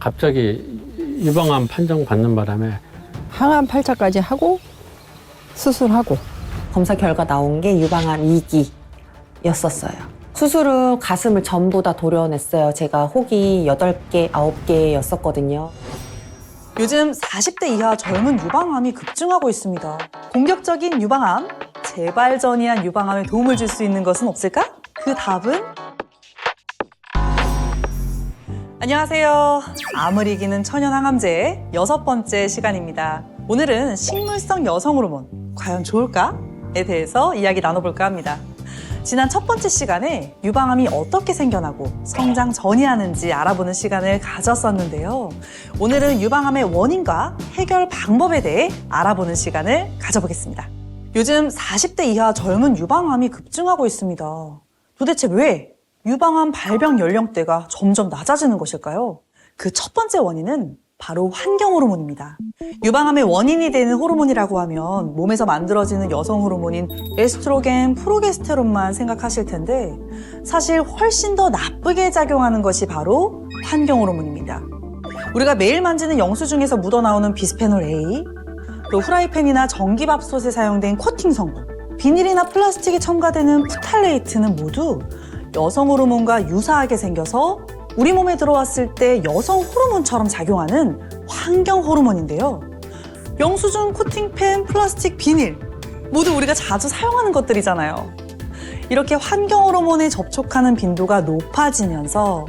갑자기 유방암 판정 받는 바람에 항암 8차까지 하고 수술하고 검사 결과 나온 게 유방암 2기였었어요. 수술 후 가슴을 전부 다 도려냈어요. 제가 혹이 8개, 9개였었거든요. 요즘 40대 이하 젊은 유방암이 급증하고 있습니다. 공격적인 유방암, 재발전이한 유방암에 도움을 줄 수 있는 것은 없을까? 그 답은? 안녕하세요. 암을 이기는 천연항암제의 6번째 시간입니다. 오늘은 식물성 여성 호르몬, 과연 좋을까?에 대해서 이야기 나눠볼까 합니다. 지난 첫 번째 시간에 유방암이 어떻게 생겨나고 성장 전이하는지 알아보는 시간을 가졌었는데요. 오늘은 유방암의 원인과 해결 방법에 대해 알아보는 시간을 가져보겠습니다. 요즘 40대 이하 젊은 유방암이 급증하고 있습니다. 도대체 왜 유방암 발병 연령대가 점점 낮아지는 것일까요? 그 첫 번째 원인은 바로 환경 호르몬입니다. 유방암의 원인이 되는 호르몬이라고 하면 몸에서 만들어지는 여성 호르몬인 에스트로겐, 프로게스테론만 생각하실 텐데 사실 훨씬 더 나쁘게 작용하는 것이 바로 환경 호르몬입니다. 우리가 매일 만지는 영수증에서 묻어나오는 비스페놀 A, 또 후라이팬이나 전기밥솥에 사용된 코팅 성분, 비닐이나 플라스틱에 첨가되는 프탈레이트는 모두 여성 호르몬과 유사하게 생겨서 우리 몸에 들어왔을 때 여성 호르몬처럼 작용하는 환경 호르몬인데요. 영수증, 코팅팬, 플라스틱, 비닐 모두 우리가 자주 사용하는 것들이잖아요. 이렇게 환경 호르몬에 접촉하는 빈도가 높아지면서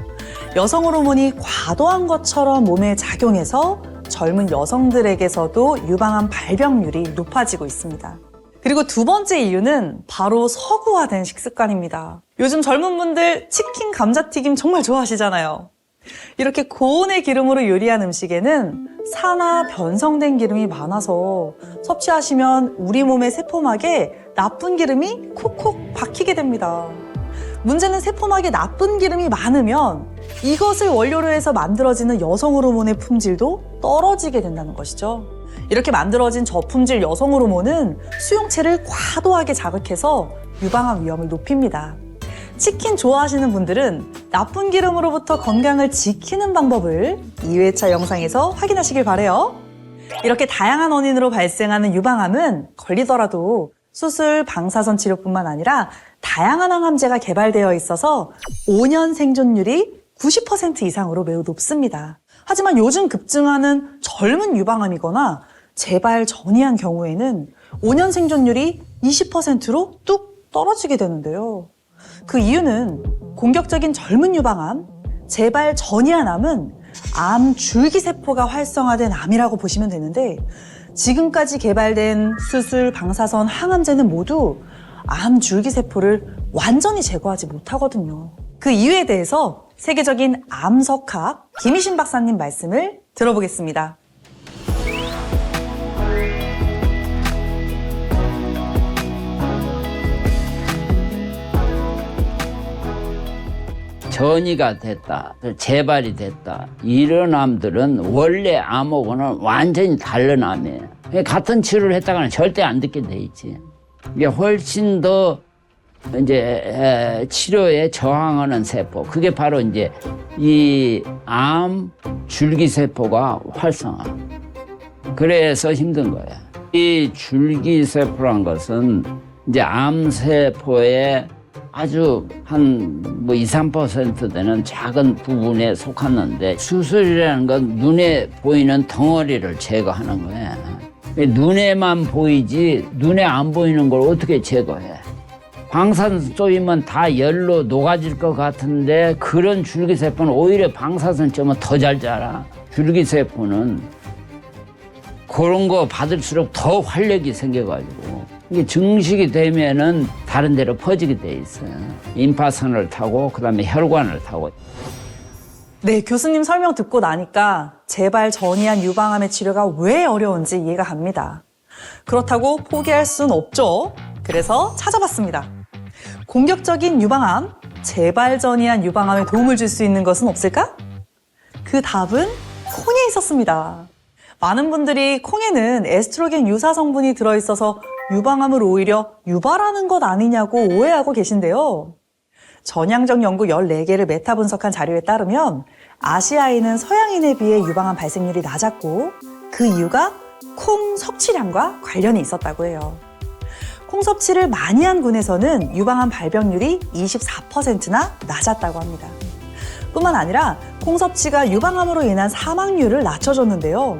여성 호르몬이 과도한 것처럼 몸에 작용해서 젊은 여성들에게서도 유방암 발병률이 높아지고 있습니다. 그리고 두 번째 이유는 바로 서구화된 식습관입니다. 요즘 젊은 분들 치킨, 감자튀김 정말 좋아하시잖아요. 이렇게 고온의 기름으로 요리한 음식에는 산화 변성된 기름이 많아서 섭취하시면 우리 몸의 세포막에 나쁜 기름이 콕콕 박히게 됩니다. 문제는 세포막에 나쁜 기름이 많으면 이것을 원료로 해서 만들어지는 여성 호르몬의 품질도 떨어지게 된다는 것이죠. 이렇게 만들어진 저품질 여성 호르몬은 수용체를 과도하게 자극해서 유방암 위험을 높입니다. 치킨 좋아하시는 분들은 나쁜 기름으로부터 건강을 지키는 방법을 2회차 영상에서 확인하시길 바라요. 이렇게 다양한 원인으로 발생하는 유방암은 걸리더라도 수술, 방사선 치료뿐만 아니라 다양한 항암제가 개발되어 있어서 5년 생존율이 90% 이상으로 매우 높습니다. 하지만 요즘 급증하는 젊은 유방암이거나 재발 전이한 경우에는 5년 생존율이 20%로 뚝 떨어지게 되는데요. 그 이유는 공격적인 젊은 유방암, 재발 전이한 암은 암 줄기세포가 활성화된 암이라고 보시면 되는데 지금까지 개발된 수술, 방사선, 항암제는 모두 암 줄기세포를 완전히 제거하지 못하거든요. 그 이유에 대해서 세계적인 암석학 김희신 박사님 말씀을 들어보겠습니다. 전이가 됐다, 재발이 됐다, 이런 암들은 원래 암하고는 완전히 다른 암이에요. 같은 치료를 했다가는 절대 안 듣게 돼 있지. 이게 훨씬 더 이제 치료에 저항하는 세포, 그게 바로 이제 이 암 줄기세포가 활성화. 그래서 힘든 거예요. 이 줄기세포란 것은 이제 암세포의 아주 한 2, 3% 되는 작은 부분에 속았는데 수술이라는 건 눈에 보이는 덩어리를 제거하는 거예요. 눈에만 보이지 눈에 안 보이는 걸 어떻게 제거해? 방사선 쏘이면 다 열로 녹아질 것 같은데 그런 줄기세포는 오히려 방사선 쏘면 더 잘 자라. 줄기세포는 그런 거 받을수록 더 활력이 생겨가지고 이게 증식이 되면은 다른 데로 퍼지게 돼 있어요. 임파선을 타고 그다음에 혈관을 타고. 네, 교수님 설명 듣고 나니까 재발 전이한 유방암의 치료가 왜 어려운지 이해가 갑니다. 그렇다고 포기할 순 없죠. 그래서 찾아봤습니다. 공격적인 유방암, 재발 전이한 유방암에 도움을 줄 수 있는 것은 없을까? 그 답은 콩에 있었습니다. 많은 분들이 콩에는 에스트로겐 유사 성분이 들어있어서 유방암을 오히려 유발하는 것 아니냐고 오해하고 계신데요. 전향적 연구 14개를 메타 분석한 자료에 따르면 아시아인은 서양인에 비해 유방암 발생률이 낮았고 그 이유가 콩 섭취량과 관련이 있었다고 해요. 콩 섭취를 많이 한 군에서는 유방암 발병률이 24%나 낮았다고 합니다. 뿐만 아니라 콩 섭취가 유방암으로 인한 사망률을 낮춰줬는데요.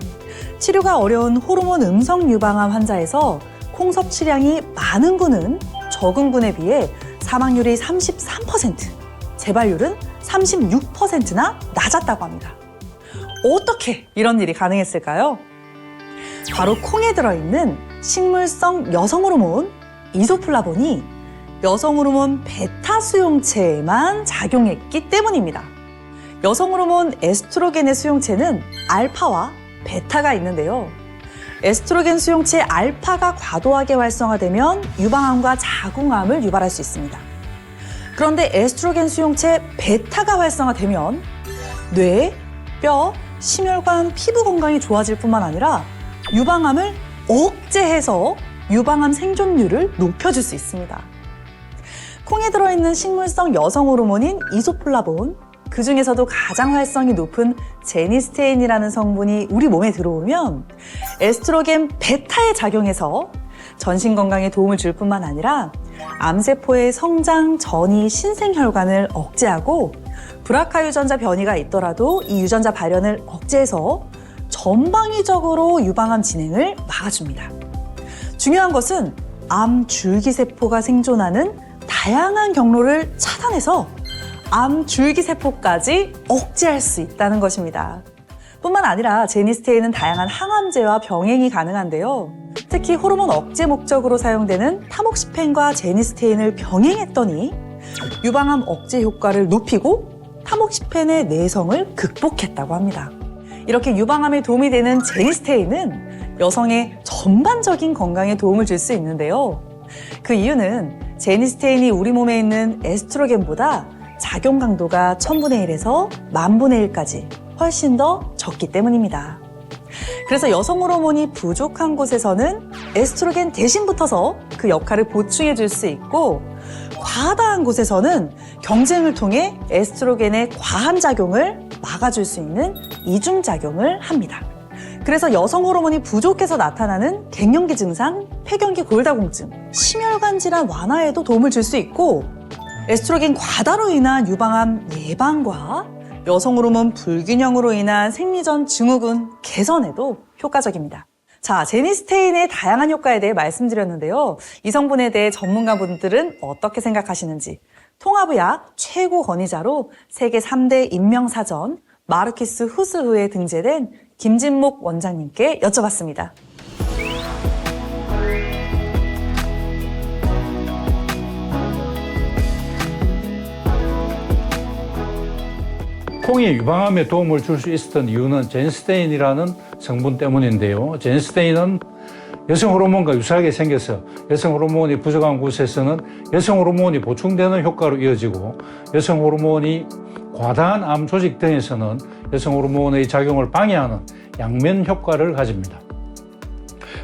치료가 어려운 호르몬 음성 유방암 환자에서 콩 섭취량이 많은 군은 적은 군에 비해 사망률이 33%, 재발률은 36%나 낮았다고 합니다. 어떻게 이런 일이 가능했을까요? 바로 콩에 들어있는 식물성 여성 호르몬 이소플라본이 여성 호르몬 베타 수용체에만 작용했기 때문입니다. 여성 호르몬 에스트로겐의 수용체는 알파와 베타가 있는데요. 에스트로겐 수용체 알파가 과도하게 활성화되면 유방암과 자궁암을 유발할 수 있습니다. 그런데 에스트로겐 수용체 베타가 활성화되면 뇌, 뼈, 심혈관, 피부 건강이 좋아질 뿐만 아니라 유방암을 억제해서 유방암 생존율을 높여줄 수 있습니다. 콩에 들어있는 식물성 여성 호르몬인 이소플라본, 그 중에서도 가장 활성이 높은 제니스테인이라는 성분이 우리 몸에 들어오면 에스트로겐 베타에 작용해서 전신 건강에 도움을 줄 뿐만 아니라 암세포의 성장, 전이, 신생혈관을 억제하고 브라카 유전자 변이가 있더라도 이 유전자 발현을 억제해서 전방위적으로 유방암 진행을 막아줍니다. 중요한 것은 암 줄기세포가 생존하는 다양한 경로를 차단해서 암 줄기세포까지 억제할 수 있다는 것입니다. 뿐만 아니라 제니스테인은 다양한 항암제와 병행이 가능한데요. 특히 호르몬 억제 목적으로 사용되는 타목시펜과 제니스테인을 병행했더니 유방암 억제 효과를 높이고 타목시펜의 내성을 극복했다고 합니다. 이렇게 유방암에 도움이 되는 제니스테인은 여성의 전반적인 건강에 도움을 줄 수 있는데요. 그 이유는 제니스테인이 우리 몸에 있는 에스트로겐보다 작용 강도가 1000분의 1에서 10,000분의 1까지 훨씬 더 적기 때문입니다. 그래서 여성 호르몬이 부족한 곳에서는 에스트로겐 대신 붙어서 그 역할을 보충해 줄 수 있고, 과다한 곳에서는 경쟁을 통해 에스트로겐의 과한 작용을 막아줄 수 있는 이중작용을 합니다. 그래서 여성 호르몬이 부족해서 나타나는 갱년기 증상, 폐경기 골다공증, 심혈관 질환 완화에도 도움을 줄 수 있고, 에스트로겐 과다로 인한 유방암 예방과 여성 호르몬 불균형으로 인한 생리전 증후군 개선에도 효과적입니다. 자, 제니스테인의 다양한 효과에 대해 말씀드렸는데요. 이 성분에 대해 전문가분들은 어떻게 생각하시는지 통합의학 최고 권위자로 세계 3대 인명사전 마르키스 후스흐에 등재된 김진목 원장님께 여쭤봤습니다. 콩이 유방암에 도움을 줄 수 있었던 이유는 제니스테인이라는 성분 때문인데요. 제니스테인은 여성 호르몬과 유사하게 생겨서 여성 호르몬이 부족한 곳에서는 여성 호르몬이 보충되는 효과로 이어지고, 여성 호르몬이 과다한 암 조직 등에서는 여성 호르몬의 작용을 방해하는 양면 효과를 가집니다.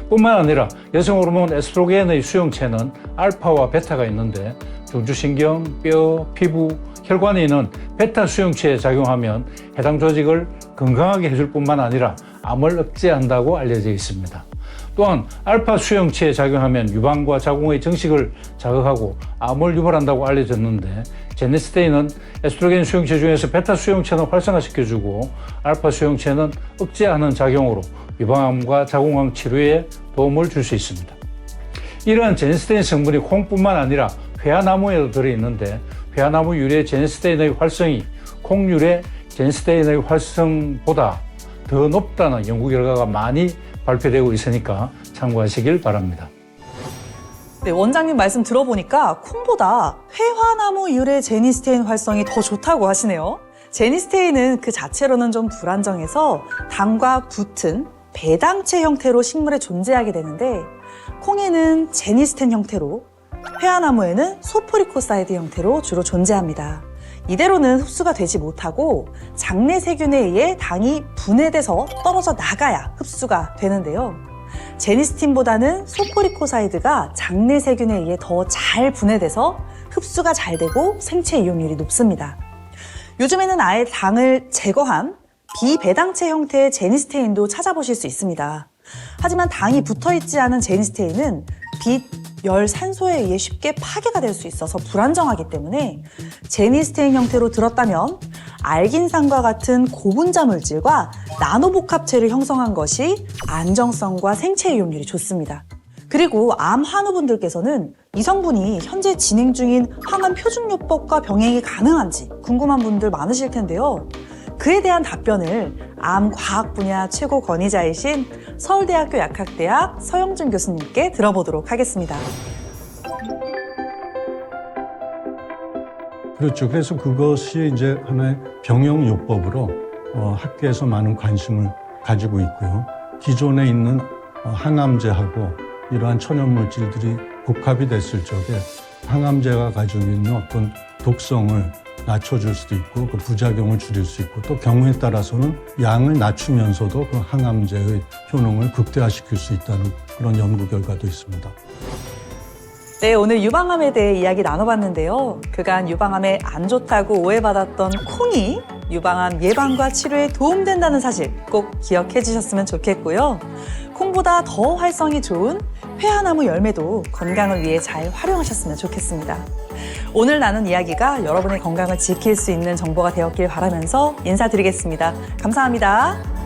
뿐만 아니라 여성 호르몬 에스트로겐의 수용체는 알파와 베타가 있는데, 중추신경, 뼈, 피부, 혈관에 있는 베타 수용체에 작용하면 해당 조직을 건강하게 해줄 뿐만 아니라 암을 억제한다고 알려져 있습니다. 또한 알파 수용체에 작용하면 유방과 자궁의 정식을 자극하고 암을 유발한다고 알려졌는데, 제니스테인은 에스트로겐 수용체 중에서 베타 수용체는 활성화시켜주고 알파 수용체는 억제하는 작용으로 유방암과 자궁암 치료에 도움을 줄 수 있습니다. 이러한 제니스테인 성분이 콩뿐만 아니라 회화나무에도 들어있는데, 회화나무 유래 제니스테인의 활성이 콩 유래 제니스테인의 활성보다 더 높다는 연구 결과가 많이 발표되고 있으니까 참고하시길 바랍니다. 네, 원장님 말씀 들어보니까 콩보다 회화나무 유래 제니스테인 활성이 더 좋다고 하시네요. 제니스테인은 그 자체로는 좀 불안정해서 당과 붙은 배당체 형태로 식물에 존재하게 되는데, 콩에는 제니스텐 형태로, 회화나무에는 소포리코사이드 형태로 주로 존재합니다. 이대로는 흡수가 되지 못하고 장내 세균에 의해 당이 분해돼서 떨어져 나가야 흡수가 되는데요. 제니스틴보다는 소포리코사이드가 장내 세균에 의해 더 잘 분해돼서 흡수가 잘 되고 생체 이용률이 높습니다. 요즘에는 아예 당을 제거한 비배당체 형태의 제니스테인도 찾아보실 수 있습니다. 하지만 당이 붙어있지 않은 제니스테인은 빛, 열, 산소에 의해 쉽게 파괴가 될 수 있어서 불안정하기 때문에 제니스테인 형태로 들었다면 알긴산과 같은 고분자 물질과 나노복합체를 형성한 것이 안정성과 생체 이용률이 좋습니다. 그리고 암 환우분들께서는 이 성분이 현재 진행 중인 항암 표준요법과 병행이 가능한지 궁금한 분들 많으실 텐데요. 그에 대한 답변을 암 과학 분야 최고 권위자이신 서울대학교 약학대학 서영준 교수님께 들어보도록 하겠습니다. 그렇죠. 그래서 그것이 이제 하나의 병용요법으로 학계에서 많은 관심을 가지고 있고요. 기존에 있는 항암제하고 이러한 천연물질들이 복합이 됐을 적에 항암제가 가지고 있는 어떤 독성을 낮춰줄 수도 있고 그 부작용을 줄일 수 있고 또 경우에 따라서는 양을 낮추면서도 그 항암제의 효능을 극대화시킬 수 있다는 그런 연구 결과도 있습니다. 네, 오늘 유방암에 대해 이야기 나눠봤는데요. 그간 유방암에 안 좋다고 오해받았던 콩이 유방암 예방과 치료에 도움된다는 사실 꼭 기억해 주셨으면 좋겠고요. 콩보다 더 활성이 좋은 회화나무 열매도 건강을 위해 잘 활용하셨으면 좋겠습니다. 오늘 나눈 이야기가 여러분의 건강을 지킬 수 있는 정보가 되었길 바라면서 인사드리겠습니다. 감사합니다.